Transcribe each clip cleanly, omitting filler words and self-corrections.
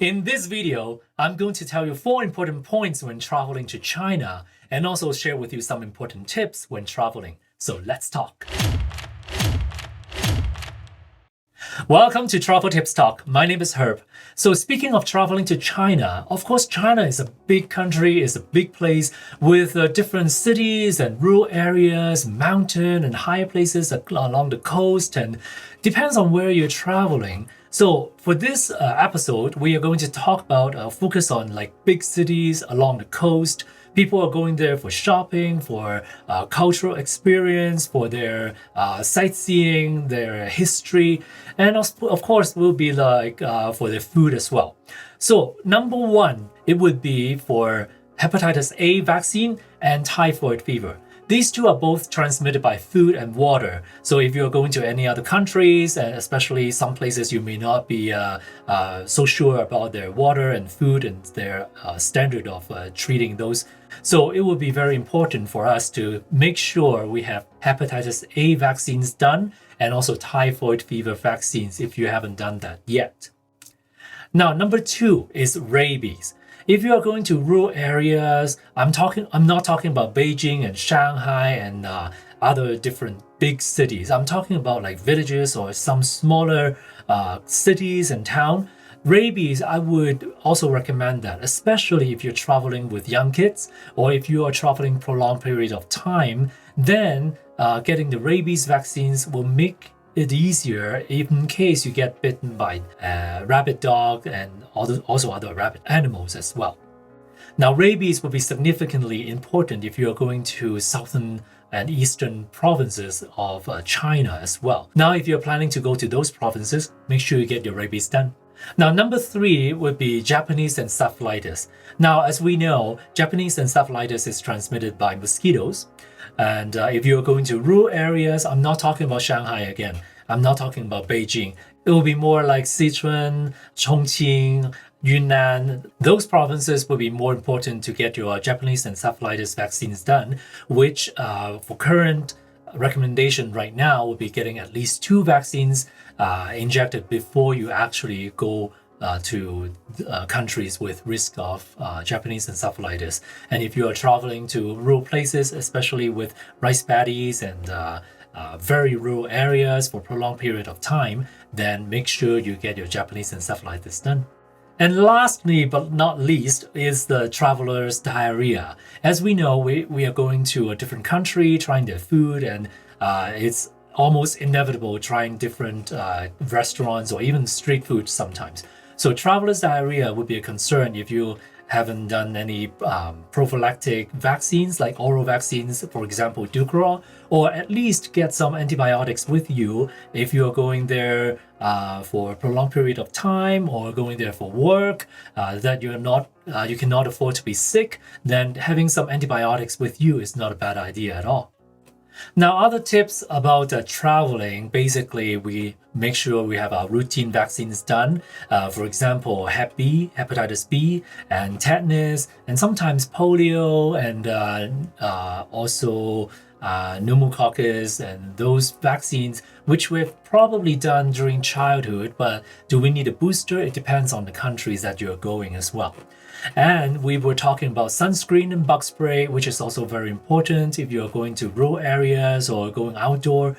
In this video, I'm going to tell you 4 important points when traveling to China and also share with you some important tips when traveling. So let's talk. Welcome to Travel Tips Talk. My name is Herb. So speaking of traveling to China, of course, China is a big country, is a big place with different cities and rural areas, mountain and higher places along the coast, and depends on where you're traveling. So for this episode, we are going to talk about focus on like big cities along the coast. People are going there for shopping, for cultural experience, for their sightseeing, their history, and of course will be like for their food as well. So number 1, it would be for hepatitis A vaccine and typhoid fever. These two are both transmitted by food and water. So if you're going to any other countries, and especially some places you may not be so sure about their water and food and their standard of treating those. So it will be very important for us to make sure we have hepatitis A vaccines done and also typhoid fever vaccines if you haven't done that yet. Now, number 2 is rabies. If you are going to rural areas, I'm not talking about Beijing and Shanghai and other different big cities. I'm talking about like villages or some smaller cities and town. Rabies, I would also recommend that, especially if you're traveling with young kids or if you are traveling for a long period of time, then getting the rabies vaccines will make it easier in case you get bitten by a rabid dog and also other rabid animals as well. Now, rabies will be significantly important if you are going to southern and eastern provinces of China as well. Now, if you're planning to go to those provinces, make sure you get your rabies done. Now, number 3 would be Japanese encephalitis. Now, as we know, Japanese encephalitis is transmitted by mosquitoes. And if you're going to rural areas, I'm not talking about Shanghai again. I'm not talking about Beijing. It will be more like Sichuan, Chongqing, Yunnan. Those provinces will be more important to get your Japanese encephalitis vaccines done, which for current recommendation right now will be getting at least 2 vaccines injected before you actually go to countries with risk of Japanese encephalitis. And if you are traveling to rural places, especially with rice paddies and very rural areas for a prolonged period of time, then make sure you get your Japanese encephalitis done. And lastly, but not least, is the traveler's diarrhea. As we know, we are going to a different country, trying their food, and it's almost inevitable trying different restaurants or even street food sometimes. So traveler's diarrhea would be a concern if you haven't done any prophylactic vaccines like oral vaccines, for example, Dukoral, or at least get some antibiotics with you if you're going there for a prolonged period of time or going there for work, that you cannot afford to be sick, then having some antibiotics with you is not a bad idea at all. Now, other tips about traveling, basically we make sure we have our routine vaccines done. For example, Hep B, hepatitis B, and tetanus, and sometimes polio, and also pneumococcus, and those vaccines which we've probably done during childhood, but do we need a booster? It depends on the countries that you're going as well. And we were talking about sunscreen and bug spray, which is also very important if you're going to rural areas or going outdoor,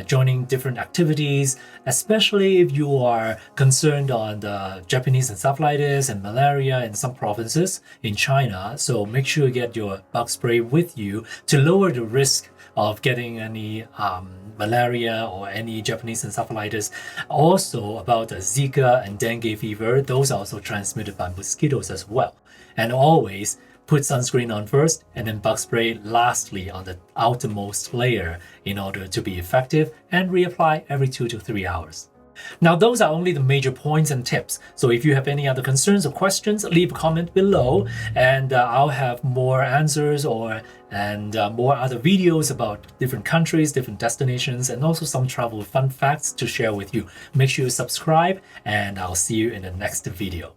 joining different activities, especially if you are concerned on the Japanese encephalitis and malaria in some provinces in China. So make sure you get your bug spray with you to lower the risk of getting any malaria or any Japanese encephalitis. Also about Zika and dengue fever, those are also transmitted by mosquitoes as well. And always put sunscreen on first and then bug spray lastly on the outermost layer in order to be effective, and reapply every 2 to 3 hours. Now, those are only the major points and tips. So if you have any other concerns or questions, leave a comment below, and I'll have more answers and more other videos about different countries, different destinations, and also some travel fun facts to share with you. Make sure you subscribe, and I'll see you in the next video.